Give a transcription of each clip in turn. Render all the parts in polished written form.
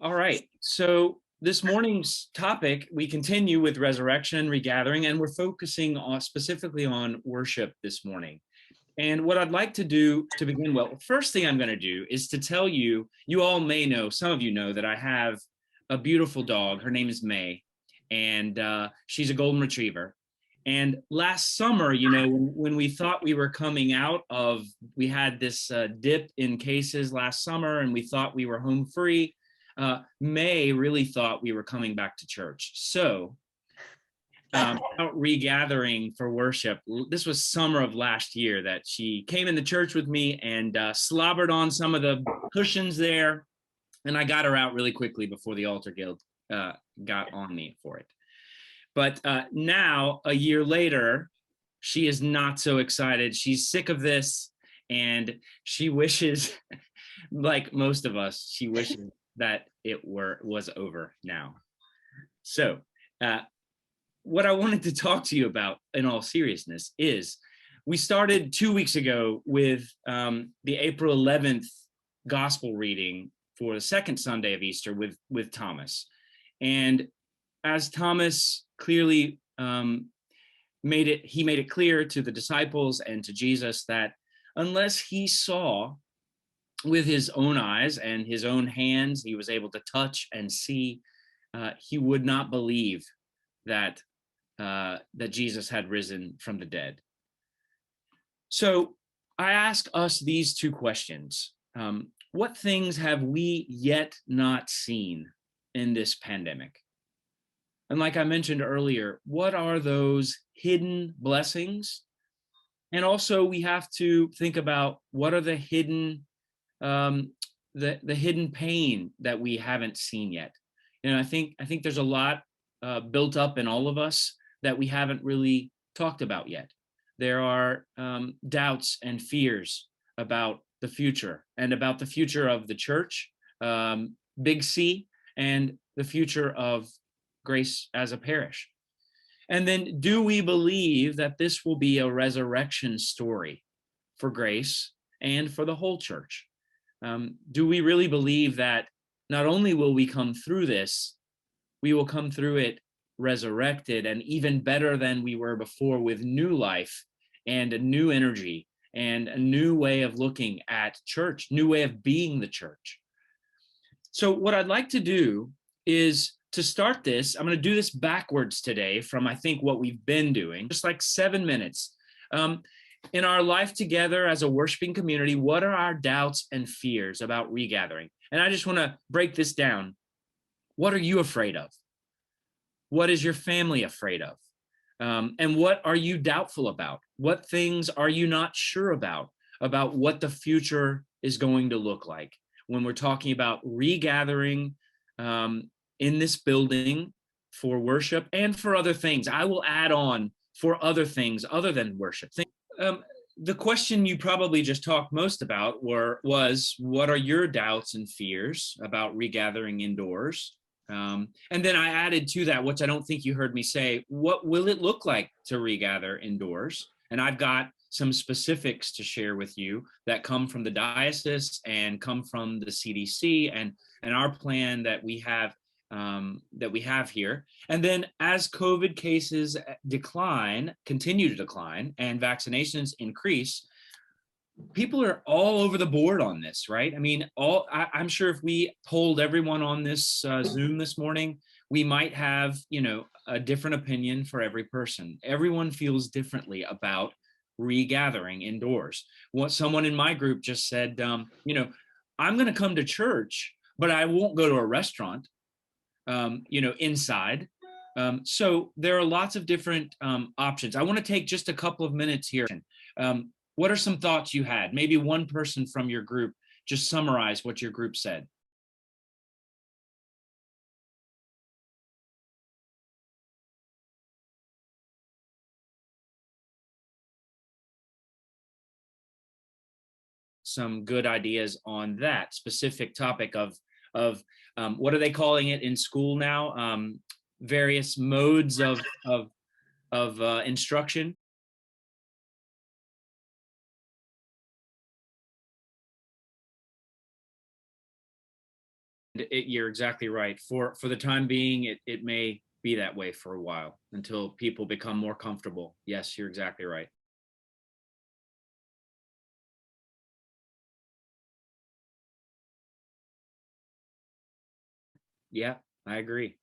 All right. So this morning's topic, we continue with resurrection and regathering, and we're focusing on specifically on worship this morning. And what I'd like to do to begin, well, first thing I'm going to do is to tell you, you all may know, some of you know that I have a beautiful dog. Her name is May, and she's a golden retriever. And last summer, when we thought we were coming out of, we had this dip in cases last summer, and we thought we were home free. May really thought we were coming back to church. So out regathering for worship. This was summer of last year that she came in the church with me and slobbered on some of the cushions there. And I got her out really quickly before the altar guild got on me for it. But now, a year later, she is not so excited. She's sick of this. And she wishes, like most of us, she wishes that was over now. So what I wanted to talk to you about in all seriousness is we started 2 weeks ago with the April 11th gospel reading for the second Sunday of Easter with Thomas. And as Thomas clearly made it clear to the disciples and to Jesus that unless he saw with his own eyes and his own hands, he was able to touch and see, he would not believe that Jesus had risen from the dead. So I ask us these two questions. What things have we yet not seen in this pandemic? And like I mentioned earlier, what are those hidden blessings? And also we have to think about what are the hidden the hidden pain that we haven't seen yet. And I think there's a lot built up in all of us that we haven't really talked about yet. There are doubts and fears about the future and about the future of the church, Big C, and the future of Grace as a parish. And then, do we believe that this will be a resurrection story for Grace and for the whole church? Do we really believe that not only will we come through this, we will come through it resurrected and even better than we were before, with new life and a new energy and a new way of looking at church, new way of being the church? So what I'd like to do is to start this, I'm going to do this backwards today from, I think, what we've been doing, just like 7 minutes. In our life together as a worshiping community, what are our doubts and fears about regathering? And I just want to break this down. What are you afraid of? What is your family afraid of? And what are you doubtful about? What things are you not sure about what the future is going to look like when we're talking about regathering in this building for worship and for other things? I will add on for other things other than worship. The question you probably just talked most about was what are your doubts and fears about regathering indoors? And then I added to that, which I don't think you heard me say, what will it look like to regather indoors? And I've got some specifics to share with you that come from the diocese and come from the CDC and our plan that we have here. And then as COVID cases continue to decline, and vaccinations increase, people are all over the board on this, right? I mean, I'm sure if we polled everyone on this Zoom this morning, we might have, a different opinion for every person. Everyone feels differently about regathering indoors. Someone in my group just said, I'm going to come to church, but I won't go to a restaurant, inside. So there are lots of different options. I want to take just a couple of minutes here. What are some thoughts you had? Maybe one person from your group, just summarize what your group said. Some good ideas on that specific topic of what are they calling it in school now? Various modes of instruction. You're exactly right. For the time being, it may be that way for a while until people become more comfortable. Yes, you're exactly right. Yeah, I agree.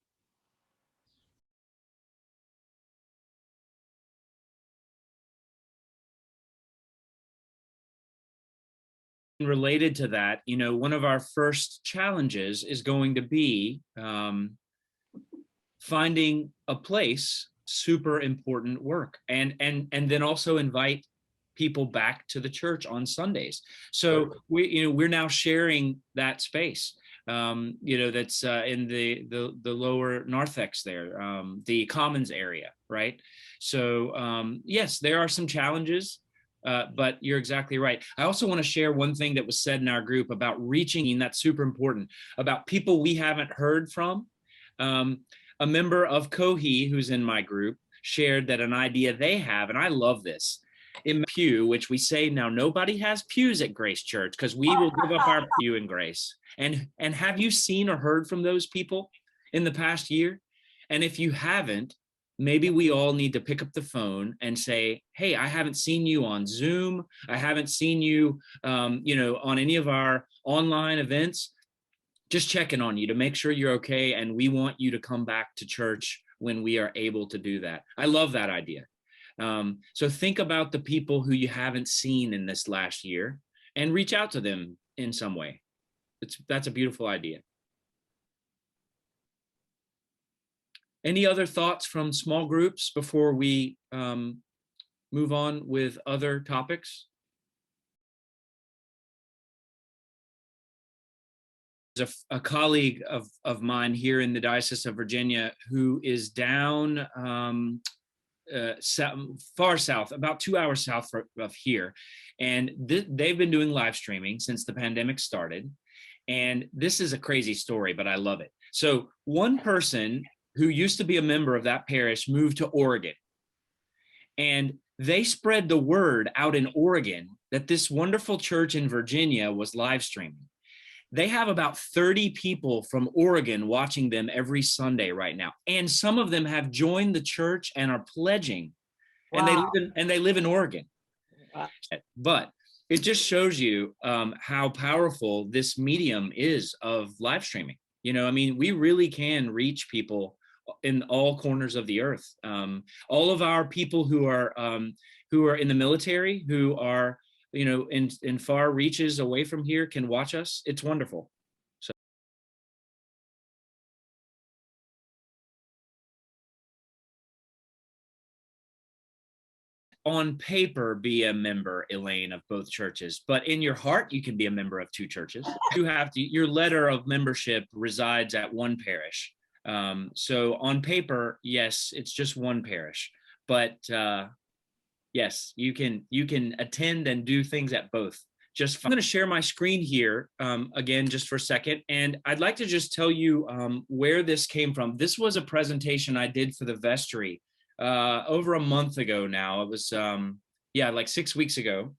Related to that, one of our first challenges is going to be finding a place. Super important work, and then also invite people back to the church on Sundays. So we're now sharing that space. That's in the lower narthex there, the commons area, right? So yes, there are some challenges, but you're exactly right. I also want to share one thing that was said in our group about reaching. That's super important, about people we haven't heard from. Um, a member of Kohi, who's in my group, shared that an idea they have, and I love this, in pew, which we say now nobody has pews at Grace Church because we will give up our pew in Grace. And have you seen or heard from those people in the past year? And if you haven't, maybe we all need to pick up the phone and say, hey, I haven't seen you on Zoom. I haven't seen you, on any of our online events. Just checking on you to make sure you're okay. And we want you to come back to church when we are able to do that. I love that idea. So think about the people who you haven't seen in this last year and reach out to them in some way. That's a beautiful idea. Any other thoughts from small groups before we move on with other topics? There's a colleague of mine here in the Diocese of Virginia who is down far south, about 2 hours south of here. And they've been doing live streaming since the pandemic started. And this is a crazy story, but I love it. So one person who used to be a member of that parish moved to Oregon. And they spread the word out in Oregon that this wonderful church in Virginia was live streaming. They have about 30 people from Oregon watching them every Sunday right now. And some of them have joined the church and are pledging. Wow. And they live in Oregon. Wow. But it just shows you how powerful this medium is of live streaming. I mean, we really can reach people in all corners of the earth. All of our people who are in the military, who are in far reaches away from here, can watch us. It's wonderful. So on paper, be a member, Elaine, of both churches, but in your heart, you can be a member of two churches. You have to, your letter of membership resides at one parish. So on paper, yes, it's just one parish, but yes, you can attend and do things at both. I'm going to share my screen here again just for a second, and I'd like to just tell you where this came from. This was a presentation I did for the vestry over a month ago now. It was like 6 weeks ago,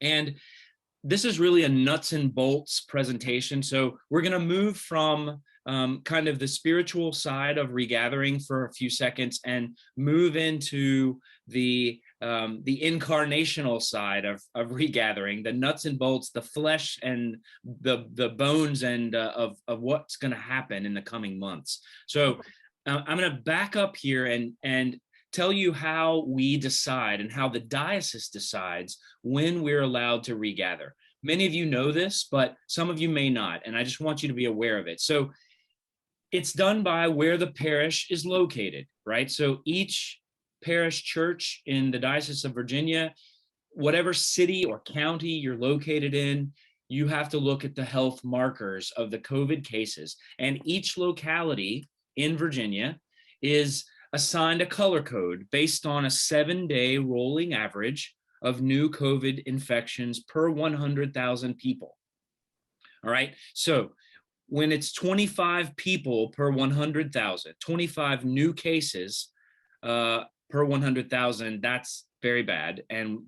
and this is really a nuts and bolts presentation. So we're going to move from kind of the spiritual side of regathering for a few seconds and move into the incarnational side of regathering, the nuts and bolts, the flesh and the bones and of what's going to happen in the coming months. So I'm going to back up here and tell you how we decide and how the diocese decides when we're allowed to regather. Many of you know this, but some of you may not, and I just want you to be aware of it. So it's done by where the parish is located, right? So each parish church in the Diocese of Virginia, whatever city or county you're located in, you have to look at the health markers of the COVID cases. And each locality in Virginia is assigned a color code based on a 7-day rolling average of new COVID infections per 100,000 people. All right. So when it's 25 people per 100,000, 25 new cases per 100,000, that's very bad. And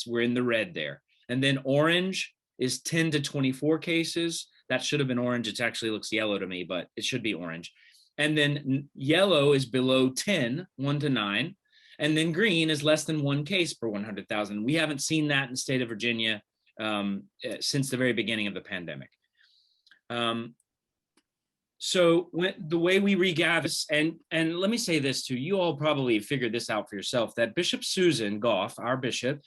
we're in the red there. And then orange is 10 to 24 cases. That should have been orange. It actually looks yellow to me, but it should be orange. And then yellow is below 10, 1 to 9. And then green is less than 1 case per 100,000. We haven't seen that in the state of Virginia since the very beginning of the pandemic. So the way we regather, and let me say this too, you all probably figured this out for yourself, that Bishop Susan Goff, our bishop,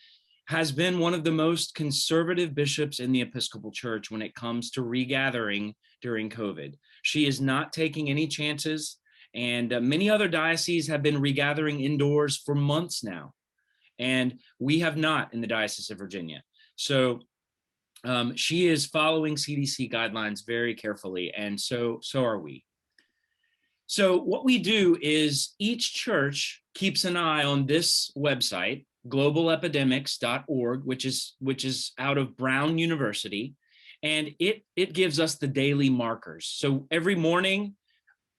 has been one of the most conservative bishops in the Episcopal Church when it comes to regathering during COVID. She is not taking any chances, and many other dioceses have been regathering indoors for months now, and we have not in the Diocese of Virginia. So she is following CDC guidelines very carefully, and so are we. So what we do is each church keeps an eye on this website, globalepidemics.org, which is out of Brown University, and it gives us the daily markers. So every morning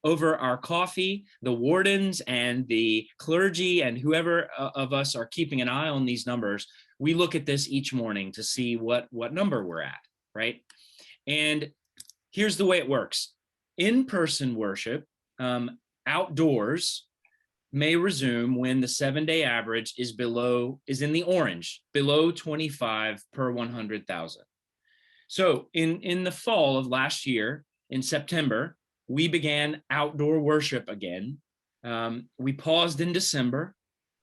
over our coffee, the wardens and the clergy and whoever of us are keeping an eye on these numbers, we look at this each morning to see what number we're at, right? And here's the way it works. In-person worship, outdoors, may resume when the 7-day average is in the orange, below 25 per 100,000. So in the fall of last year, in September, we began outdoor worship again. We paused in December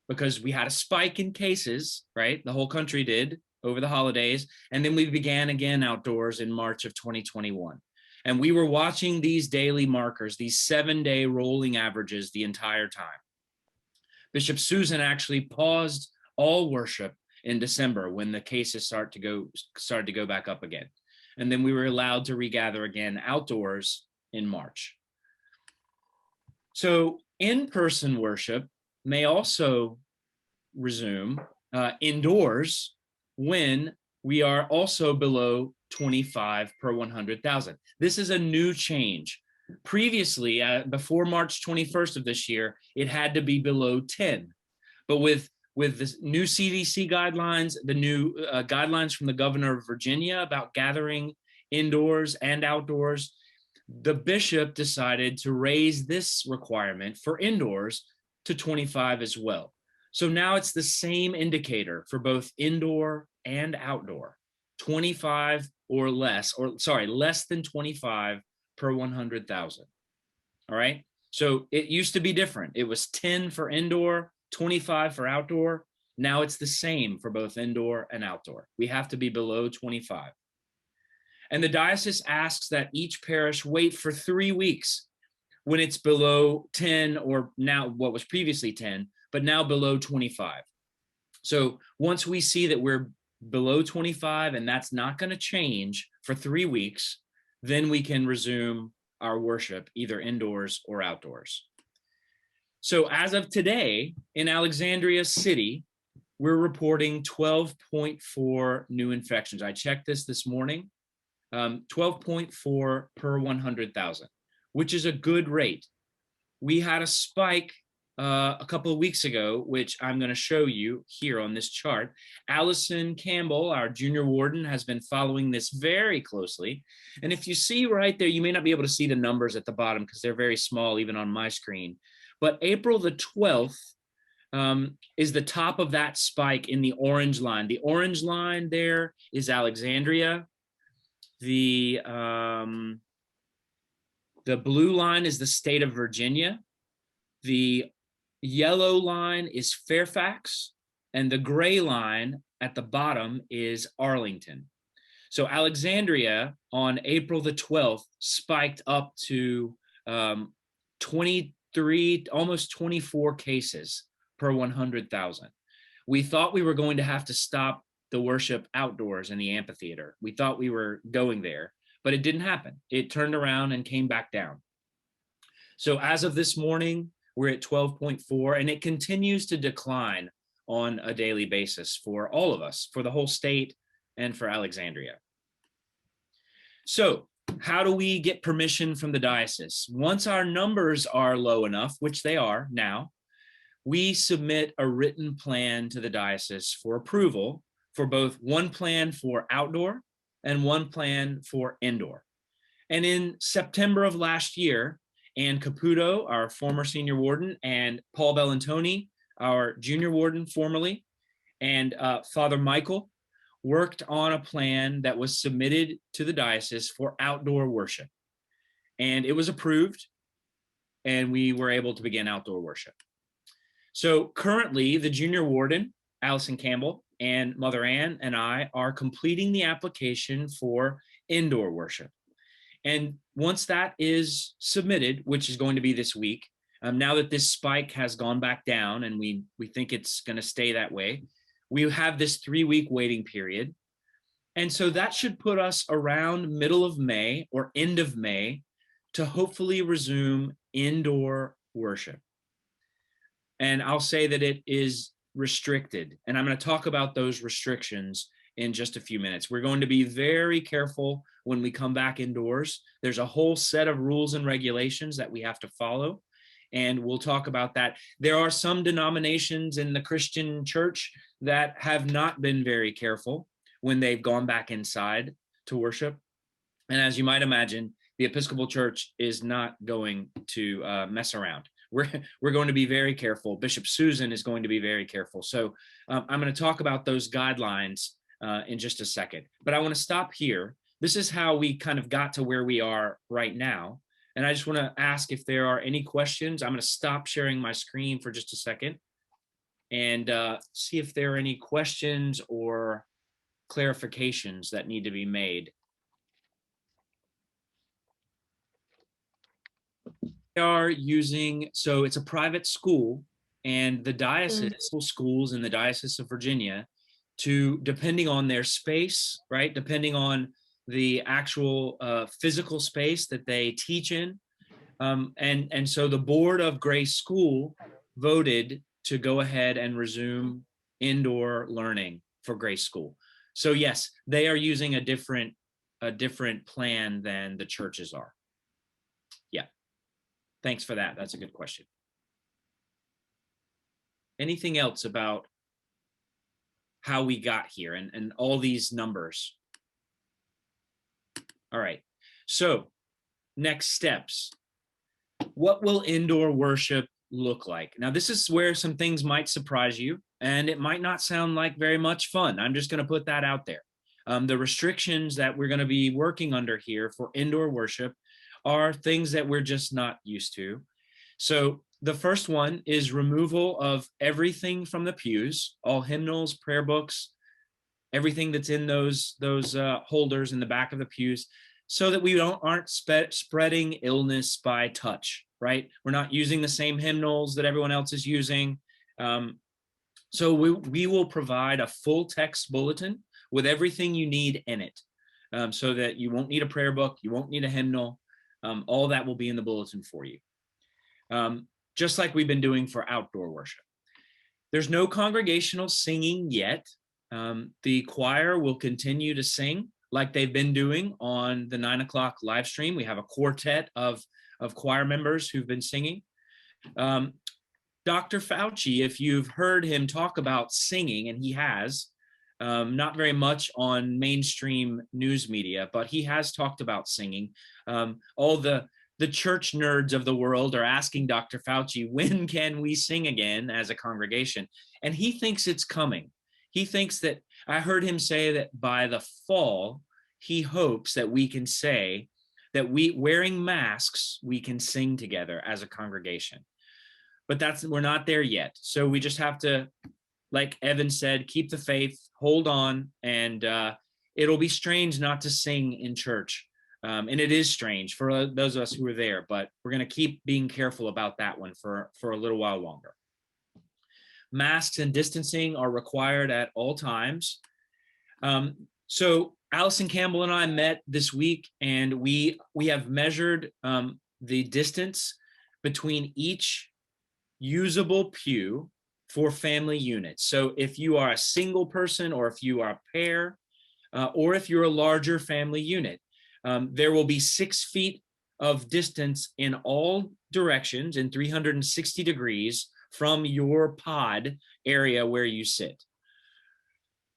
because we had a spike in cases, right? The whole country did over the holidays. And then we began again outdoors in March of 2021. And we were watching these daily markers, these 7-day rolling averages the entire time. Bishop Susan actually paused all worship in December when the cases started to go back up again. And then we were allowed to regather again outdoors in March. So in-person worship may also resume indoors when we are also below 25 per 100,000. This is a new change. Previously, before March 21st of this year, it had to be below 10. But with the new CDC guidelines, the new guidelines from the governor of Virginia about gathering indoors and outdoors, the bishop decided to raise this requirement for indoors to 25 as well. So now it's the same indicator for both indoor and outdoor, 25 or less, less than 25 per 100,000. All right. So it used to be different. It was 10 for indoor, 25 for outdoor. Now it's the same for both indoor and outdoor. We have to be below 25. And the diocese asks that each parish wait for 3 weeks when it's below 10, or now what was previously 10, but now below 25. So once we see that we're below 25 and that's not going to change for 3 weeks, then we can resume our worship either indoors or outdoors. So as of today, in Alexandria City, we're reporting 12.4 new infections. I checked this morning, 12.4 per 100,000, which is a good rate. We had a spike a couple of weeks ago, which I'm going to show you here on this chart. Allison Campbell, our junior warden, has been following this very closely. And if you see right there, you may not be able to see the numbers at the bottom because they're very small, even on my screen. But April the 12th is the top of that spike in the orange line. The orange line there is Alexandria. The blue line is the state of Virginia. The yellow line is Fairfax, and the gray line at the bottom is Arlington. So Alexandria on April the 12th spiked up to 23, almost 24 cases per 100,000. We thought we were going to have to stop the worship outdoors in the amphitheater. We thought we were going there, but it didn't happen. It turned around and came back down. So as of this morning, we're at 12.4, and it continues to decline on a daily basis for all of us, for the whole state and for Alexandria. So how do we get permission from the diocese? Once our numbers are low enough, which they are now, we submit a written plan to the diocese for approval for both one plan for outdoor and one plan for indoor. And in September of last year, Ann Caputo, our former senior warden, and Paul Bellantoni, our junior warden formerly, and Father Michael worked on a plan that was submitted to the diocese for outdoor worship. And it was approved, and we were able to begin outdoor worship. So currently, the junior warden, Allison Campbell, and Mother Ann and I are completing the application for indoor worship. And once that is submitted, which is going to be this week, now that this spike has gone back down and we think it's going to stay that way, we have this 3-week waiting period. And so that should put us around middle of May or end of May to hopefully resume indoor worship. And I'll say that it is restricted. And I'm going to talk about those restrictions in just a few minutes. We're going to be very careful when we come back indoors. There's a whole set of rules and regulations that we have to follow, and we'll talk about that. There are some denominations in the Christian church that have not been very careful when they've gone back inside to worship. And as you might imagine, the Episcopal Church is not going to mess around. We're going to be very careful. Bishop Susan is going to be very careful. So I'm going to talk about those guidelines in just a second. But I want to stop here. This is how we kind of got to where we are right now. And I just want to ask if there are any questions. I'm going to stop sharing my screen for just a second and see if there are any questions or clarifications that need to be made. They are using, so it's a private school, and the diocese schools in the Diocese of Virginia, to, depending on their space, right, depending on the actual physical space that they teach in, and so the board of Grace School voted to go ahead and resume indoor learning for Grace School. So yes, they are using a different plan than the churches are. Yeah. Thanks for that. That's a good question. Anything else about how we got here and all these numbers? All right. So next steps. What will indoor worship look like? Now, this is where some things might surprise you, and it might not sound like very much fun. I'm just going to put that out there. The restrictions that we're going to be working under here for indoor worship are things that we're just not used to. So the first one is removal of everything from the pews, all hymnals, prayer books, everything that's in those holders in the back of the pews, so that we aren't spreading illness by touch, right? We're not using the same hymnals that everyone else is using. So we will provide a full text bulletin with everything you need in it, so that you won't need a prayer book, you won't need a hymnal. All that will be in the bulletin for you, just like we've been doing for outdoor worship. There's no congregational singing yet. The choir will continue to sing like they've been doing on the 9 o'clock live stream. We have a quartet of choir members who've been singing. Dr. Fauci, if you've heard him talk about singing, and he has, not very much on mainstream news media, but he has talked about singing. All the church nerds of the world are asking Dr. Fauci, when can we sing again as a congregation? And he thinks it's coming. He thinks that, I heard him say that by the fall, he hopes that we can say that wearing masks, we can sing together as a congregation. But we're not there yet. So we just have to, like Evan said, keep the faith, hold on, and it'll be strange not to sing in church. And it is strange for those of us who are there, but we're going to keep being careful about that one for a little while longer. Masks and distancing are required at all times. So Allison Campbell and I met this week, and we have measured the distance between each usable pew for family units. So if you are a single person, or if you are a pair, or if you're a larger family unit, there will be 6 feet of distance in all directions in 360 degrees from your pod area where you sit.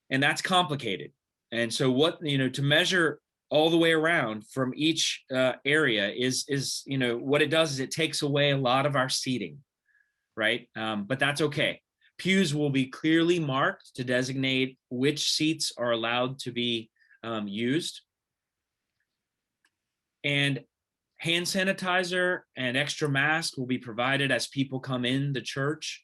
And that's complicated. And so to measure all the way around from each area is, you know, what it does is it takes away a lot of our seating, right? But that's okay. Pews will be clearly marked to designate which seats are allowed to be used. And hand sanitizer and extra mask will be provided as people come in the church.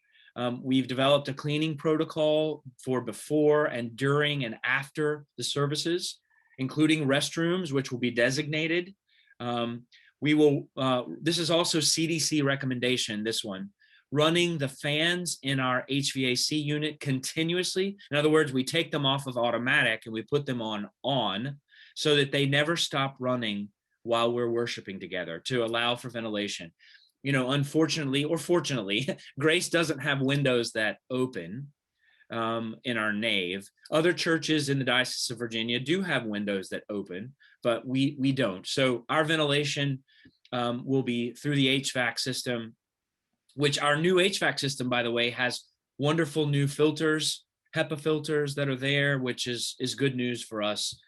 We've developed a cleaning protocol for before and during and after the services, including restrooms, which will be designated. This is also CDC recommendation, this one, running the fans in our HVAC unit continuously. In other words, we take them off of automatic and we put them on so that they never stop running while we're worshiping together to allow for ventilation. You know, unfortunately or fortunately, Grace doesn't have windows that open in our nave. Other churches in the Diocese of Virginia do have windows that open, but we don't. So our ventilation will be through the HVAC system, which our new HVAC system, by the way, has wonderful new filters, HEPA filters that are there, which is good news for us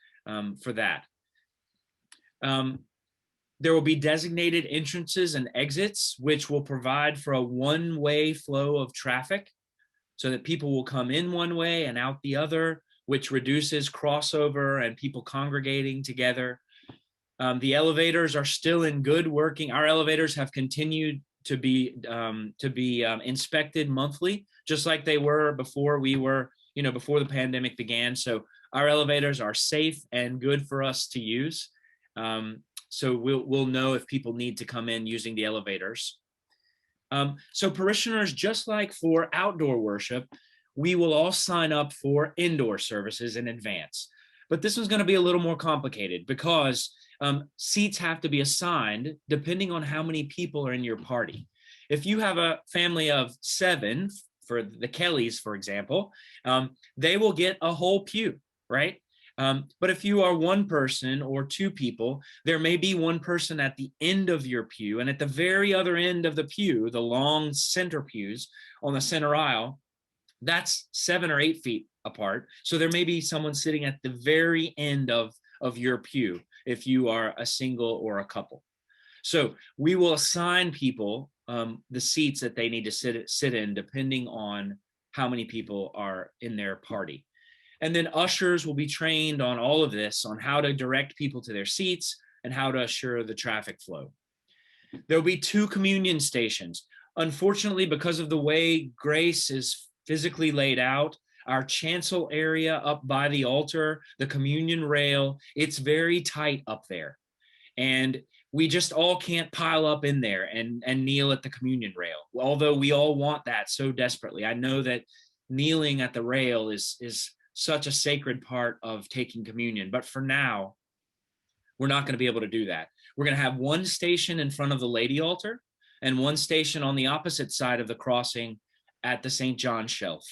for that. There will be designated entrances and exits, which will provide for a one-way flow of traffic so that people will come in one way and out the other, which reduces crossover and people congregating together. The elevators are still in good working. Our elevators have continued to be inspected monthly, just like they were before before the pandemic began. So our elevators are safe and good for us to use. So we'll know if people need to come in using the elevators. So parishioners, just like for outdoor worship, we will all sign up for indoor services in advance. But this one's going to be a little more complicated because seats have to be assigned depending on how many people are in your party. If you have a family of 7, for the Kellys, for example, they will get a whole pew, right? But if you are one person or 2 people, there may be one person at the end of your pew, and at the very other end of the pew, the long center pews on the center aisle, that's 7 or 8 feet apart. So there may be someone sitting at the very end of your pew if you are a single or a couple. So we will assign people the seats that they need to sit in depending on how many people are in their party. And then ushers will be trained on all of this, on how to direct people to their seats and how to assure the traffic flow. There'll be 2 communion stations. Unfortunately, because of the way Grace is physically laid out, our chancel area up by the altar, the communion rail, it's very tight up there. And we just all can't pile up in there and kneel at the communion rail, although we all want that so desperately. I know that kneeling at the rail is such a sacred part of taking communion. But for now, we're not going to be able to do that. We're going to have one station in front of the Lady Altar and one station on the opposite side of the crossing at the St. John shelf.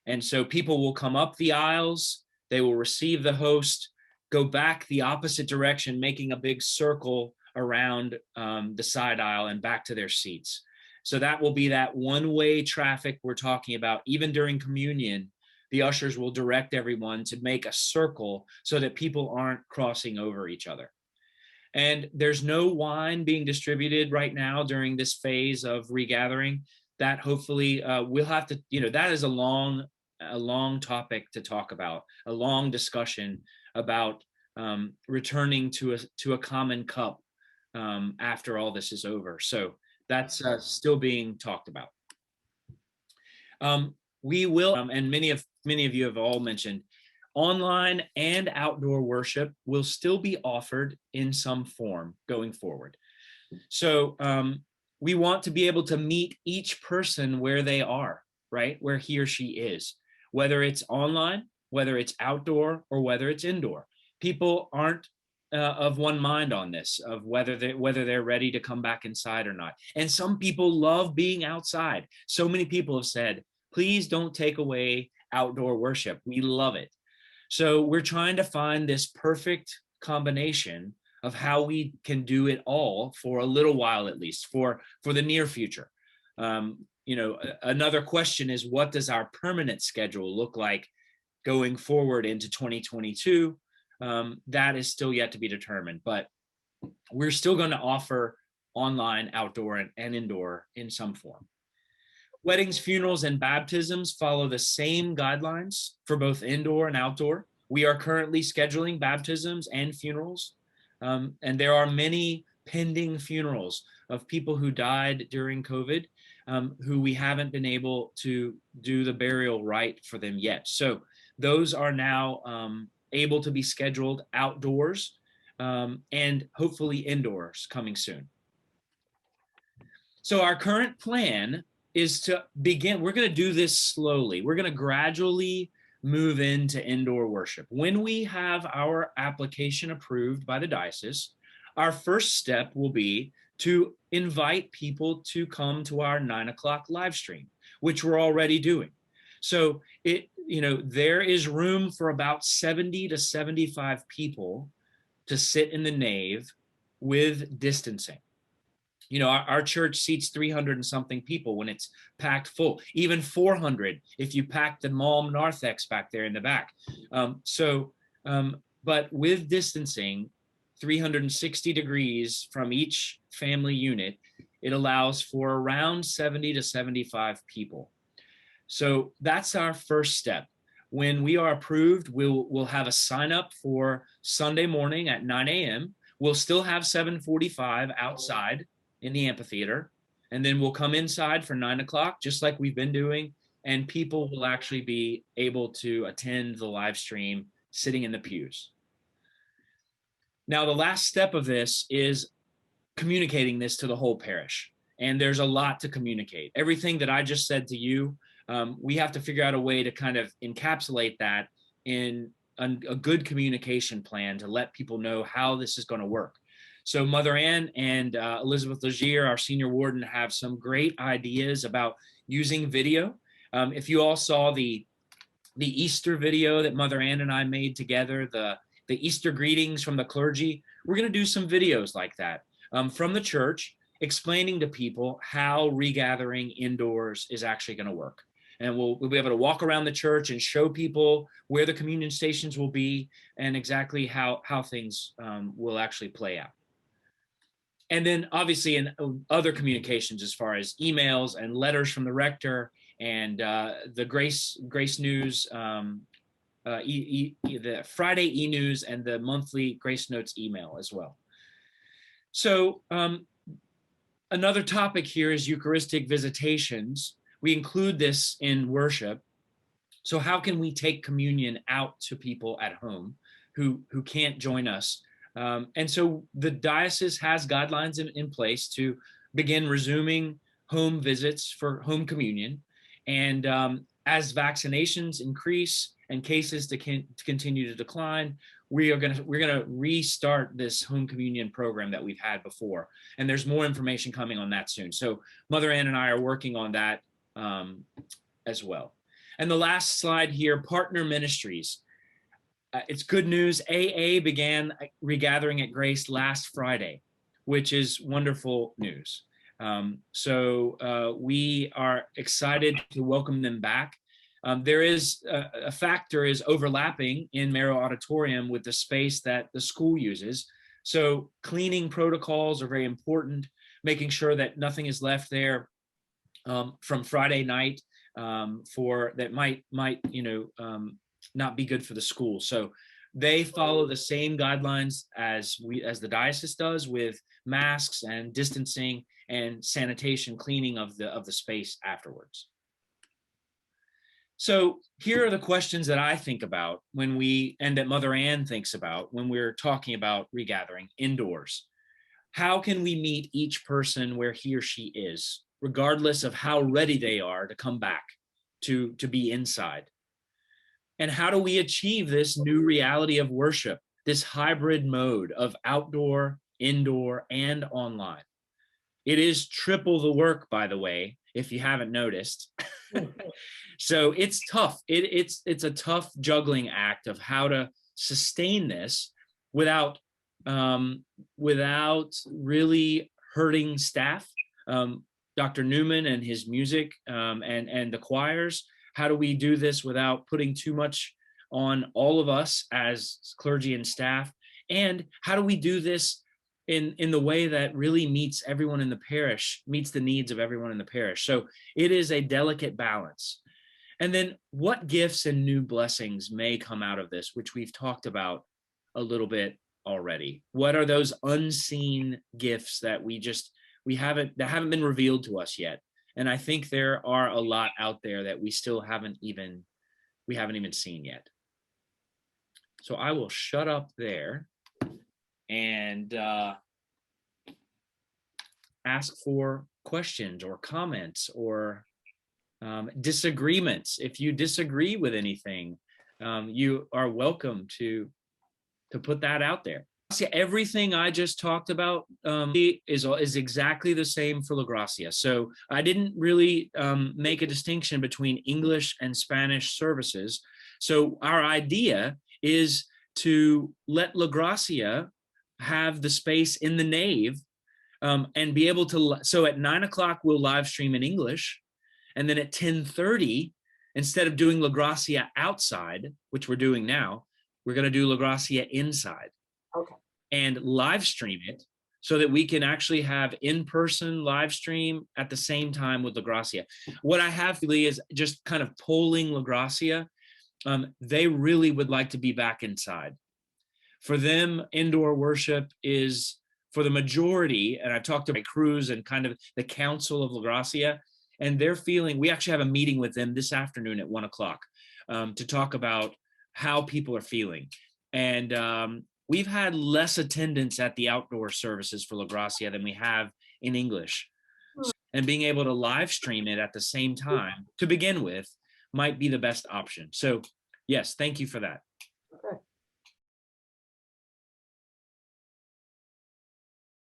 And so people will come up the aisles, they will receive the host, go back the opposite direction, making a big circle around the side aisle and back to their seats. So that will be that one-way traffic we're talking about. Even during communion, the ushers will direct everyone to make a circle so that people aren't crossing over each other. And there's no wine being distributed right now during this phase of regathering. That hopefully we'll have to, that is a long topic to talk about, a long discussion about returning to a common cup after all this is over. So that's still being talked about. We will, and many of you have all mentioned, online and outdoor worship will still be offered in some form going forward. So we want to be able to meet each person where they are, right? Where he or she is, whether it's online, whether it's outdoor, or whether it's indoor. People aren't of one mind on this, of whether they're ready to come back inside or not. And some people love being outside. So many people have said, please don't take away outdoor worship. We love it. So we're trying to find this perfect combination of how we can do it all for a little while, at least for the near future. Another question is, what does our permanent schedule look like going forward into 2022? That is still yet to be determined, but we're still going to offer online, outdoor, and indoor in some form. Weddings, funerals, and baptisms follow the same guidelines for both indoor and outdoor. We are currently scheduling baptisms and funerals, and there are many pending funerals of people who died during COVID, who we haven't been able to do the burial rite for them yet. So those are now able to be scheduled outdoors, and hopefully indoors coming soon. So our current plan is to begin, we're going to do this slowly. We're going to gradually move into indoor worship. When we have our application approved by the diocese, our first step will be to invite people to come to our 9 o'clock live stream, which we're already doing. So there is room for about 70 to 75 people to sit in the nave with distancing. Our church seats 300 and something people when it's packed full, even 400 if you pack the mall narthex back there in the back. But with distancing, 360 degrees from each family unit, it allows for around 70 to 75 people. So that's our first step. When we are approved, we'll have a sign up for Sunday morning at 9 a.m. We'll still have 7:45 outside in the amphitheater, and then we'll come inside for 9 o'clock, just like we've been doing, and people will actually be able to attend the live stream sitting in the pews. Now, the last step of this is communicating this to the whole parish, and there's a lot to communicate. Everything that I just said to you, we have to figure out a way to kind of encapsulate that in a good communication plan to let people know how this is going to work. So Mother Ann and Elizabeth Legier, our senior warden, have some great ideas about using video. If you all saw the Easter video that Mother Ann and I made together, the Easter greetings from the clergy, we're going to do some videos like that from the church, explaining to people how regathering indoors is actually going to work. And we'll be able to walk around the church and show people where the communion stations will be and exactly how things will actually play out. And then obviously in other communications, as far as emails and letters from the rector and the Grace News, the Friday e-news and the monthly Grace Notes email as well. So another topic here is Eucharistic visitations. We include this in worship. So how can we take communion out to people at home who can't join us? And so the diocese has guidelines in place to begin resuming home visits for home communion. And as vaccinations increase and cases to continue to decline, we're gonna restart this home communion program that we've had before. And there's more information coming on that soon. So Mother Ann and I are working on that as well. And the last slide here, partner ministries. It's good news. AA began Regathering at Grace last Friday, which is wonderful news. So we are excited to welcome them back. There is a factor is overlapping in Merrill Auditorium with the space that the school uses. So cleaning protocols are very important, making sure that nothing is left there from Friday night that might not be good for the school. So they follow the same guidelines as the diocese does, with masks and distancing and sanitation, cleaning of the space afterwards. So here are the questions that I think about and that Mother Ann thinks about when we're talking about regathering indoors. How can we meet each person where he or she is, regardless of how ready they are to come back to be inside? And how do we achieve this new reality of worship, this hybrid mode of outdoor, indoor, and online? It is triple the work, by the way, if you haven't noticed. So it's tough. It's a tough juggling act of how to sustain this without really hurting staff. Dr. Newman and his music and the choirs. How do we do this without putting too much on all of us as clergy and staff. And how do we do this in the way that really meets everyone in the parish, meets the needs of everyone in the parish? So it is a delicate balance. And then what gifts and new blessings may come out of this, which we've talked about a little bit already? What are those unseen gifts that we haven't been revealed to us yet? And I think there are a lot out there that we haven't even seen yet. So I will shut up there and ask for questions or comments or disagreements. If you disagree with anything, you are welcome to put that out there. Everything I just talked about is exactly the same for La Gracia. So I didn't really make a distinction between English and Spanish services. So our idea is to let La Gracia have the space in the nave and be able to. So at 9 o'clock, we'll live stream in English. And then at 10:30, instead of doing La Gracia outside, which we're doing now, we're going to do La Gracia inside. Okay. And live stream it so that we can actually have in-person live stream at the same time with La Gracia. What I have really is just kind of polling La Gracia. They really would like to be back inside. For them, indoor worship is, for the majority, and I've talked to my crews and kind of the council of La Gracia, and they're feeling, we actually have a meeting with them this afternoon at 1 o'clock to talk about how people are feeling. And we've had less attendance at the outdoor services for La Gracia than we have in English. And being able to live stream it at the same time to begin with might be the best option. So yes, thank you for that. Okay.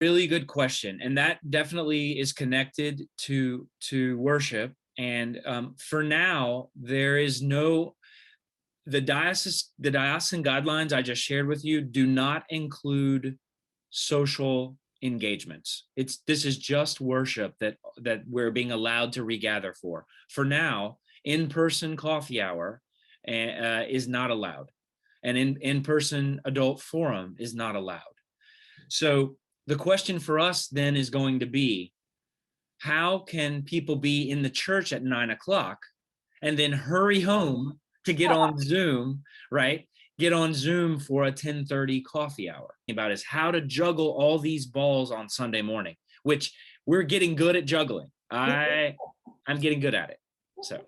Really good question. And that definitely is connected to worship. And for now, there is no, the diocesan guidelines I just shared with you do not include social engagements. This is just worship that we're being allowed to regather for. For now, in-person coffee hour is not allowed. And in-person adult forum is not allowed. So the question for us then is going to be, how can people be in the church at 9 o'clock and then hurry home to get on Zoom, right? Get on Zoom for a 10:30 coffee hour. About is how to juggle all these balls on Sunday morning, which we're getting good at juggling. I'm getting good at it. So,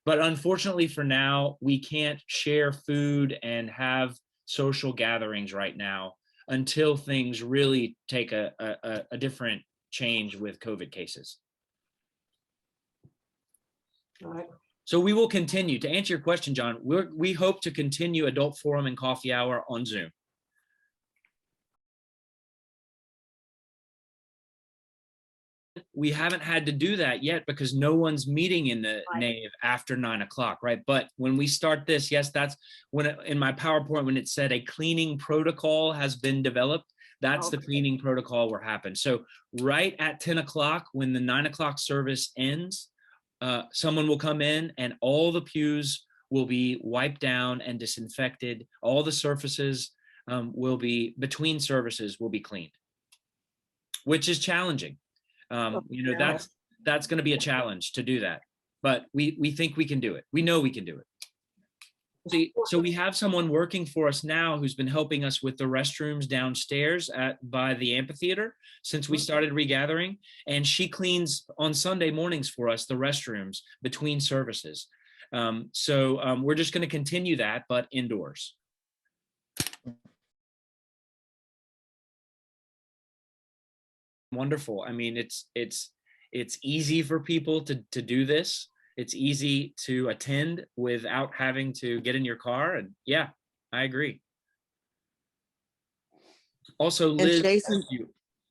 but unfortunately for now, we can't share food and have social gatherings right now until things really take a different change with COVID cases. All right. So we will continue. To answer your question, John, we hope to continue adult forum and coffee hour on Zoom. We haven't had to do that yet because no one's meeting in the nave after 9 o'clock, right? But when we start this, yes, that's when in my PowerPoint, when it said a cleaning protocol has been developed, that's the cleaning protocol will happen. So right at 10 o'clock, when the 9 o'clock service ends, someone will come in and all the pews will be wiped down and disinfected. All the surfaces will be, between services, will be cleaned, which is challenging. You know, that's going to be a challenge to do that, but we think we can do it. We know we can do it. So we have someone working for us now who's been helping us with the restrooms downstairs by the amphitheater since we started regathering, and she cleans on Sunday mornings for us the restrooms between services. So we're just going to continue that, but indoors. Wonderful. I mean, it's easy for people to do this. It's easy to attend without having to get in your car. And yeah, I agree. Also, Liz, Jason,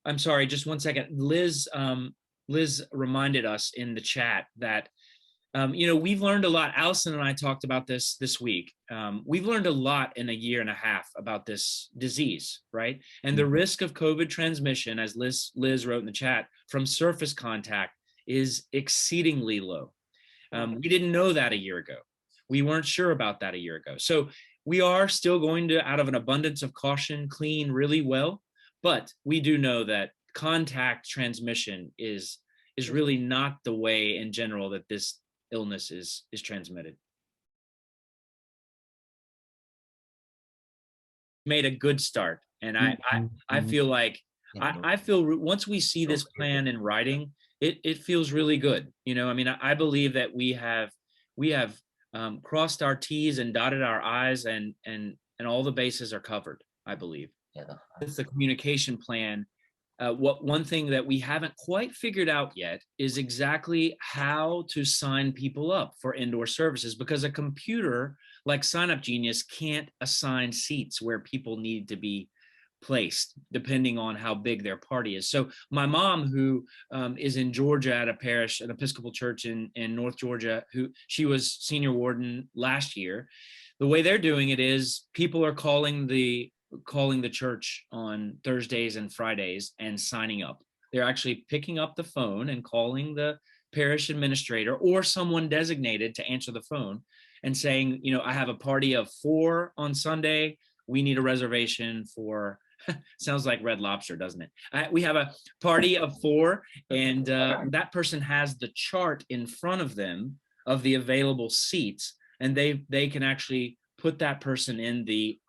I'm sorry, just 1 second. Liz reminded us in the chat that you know, we've learned a lot. Allison and I talked about this week. We've learned a lot in a year and a half about this disease, right? And the risk of COVID transmission, as Liz wrote in the chat, from surface contact is exceedingly low. We didn't know that a year ago. We weren't sure about that a year ago. So we are still going to, out of an abundance of caution, clean really well. But we do know that contact transmission is really not the way in general that this illness is transmitted. Made a good start, and I feel like I feel once we see this plan in writing, it feels really good. I mean, I believe that we have crossed our T's and dotted our I's, and all the bases are covered, I believe. With the communication plan, one thing that we haven't quite figured out yet is exactly how to sign people up for indoor services, because a computer like Sign Up Genius can't assign seats where people need to be placed depending on how big their party is. So my mom, who is in Georgia at a parish, an Episcopal church in North Georgia, who she was senior warden last year, the way they're doing it is people are calling the church on Thursdays and Fridays and signing up. They're actually picking up the phone and calling the parish administrator or someone designated to answer the phone and saying, I have a party of 4 on Sunday. We need a reservation for, sounds like Red Lobster, doesn't it? We have a party of 4, and that person has the chart in front of them of the available seats, and they can actually put that person in the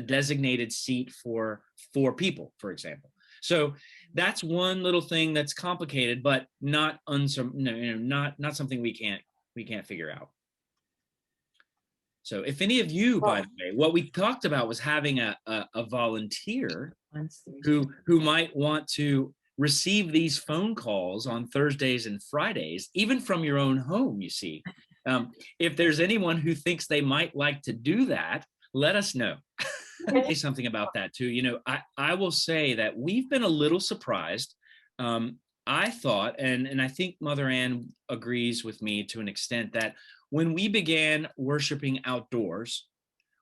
designated seat for 4 people, for example. So that's one little thing that's complicated, but not something we can't figure out. So if any of you, by the way, what we talked about was having a volunteer who might want to receive these phone calls on Thursdays and Fridays, even from your own home, you see. If there's anyone who thinks they might like to do that, let us know. Say something about that too. I will say that we've been a little surprised. I thought, and I think Mother Ann agrees with me to an extent, that when we began worshiping outdoors,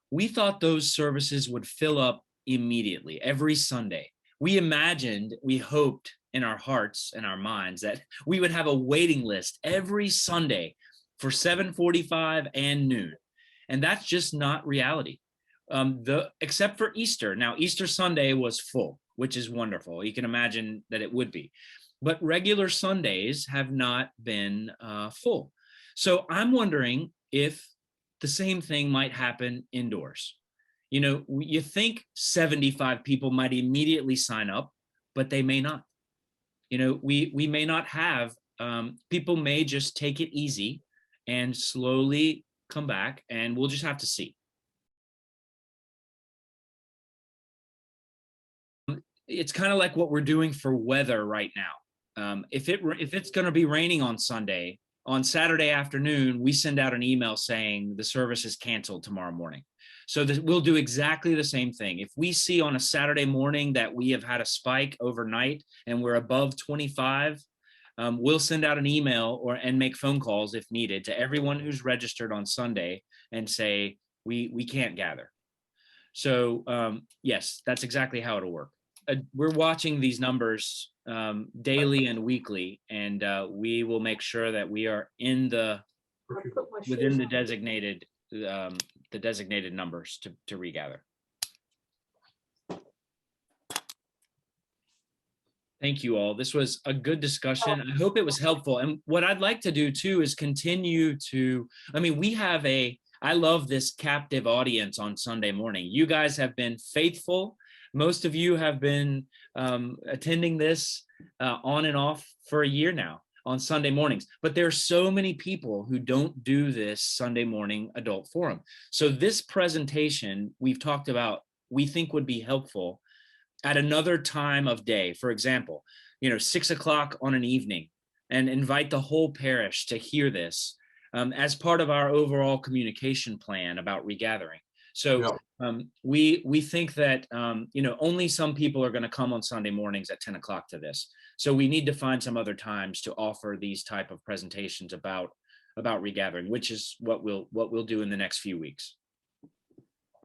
we thought those services would fill up immediately every Sunday. We imagined, we hoped in our hearts and our minds that we would have a waiting list every Sunday for 7:45 and noon. And that's just not reality. Except for Easter. Now, Easter Sunday was full, which is wonderful. You can imagine that it would be. But regular Sundays have not been full. So I'm wondering if the same thing might happen indoors. You think 75 people might immediately sign up, but they may not. We may not have, people may just take it easy and slowly come back, and we'll just have to see. It's kind of like what we're doing for weather right now. If it's going to be raining on Sunday, on Saturday afternoon, we send out an email saying the service is canceled tomorrow morning. So we'll do exactly the same thing. If we see on a Saturday morning that we have had a spike overnight and we're above 25, we'll send out an email and make phone calls if needed to everyone who's registered on Sunday and say we can't gather. So yes, that's exactly how it'll work. We're watching these numbers daily and weekly, and we will make sure that we are within the designated numbers to regather. Thank you all. This was a good discussion. I hope it was helpful. And what I'd like to do too is continue to, I love this captive audience on Sunday morning. You guys have been faithful. Most of you have been attending this on and off for a year now on Sunday mornings. But there are so many people who don't do this Sunday morning adult forum. So this presentation we've talked about, we think would be helpful at another time of day. For example, 6 o'clock on an evening, and invite the whole parish to hear this as part of our overall communication plan about regathering. So we think that only some people are going to come on Sunday mornings at 10 o'clock to this. So we need to find some other times to offer these type of presentations about regathering, which is what we'll do in the next few weeks.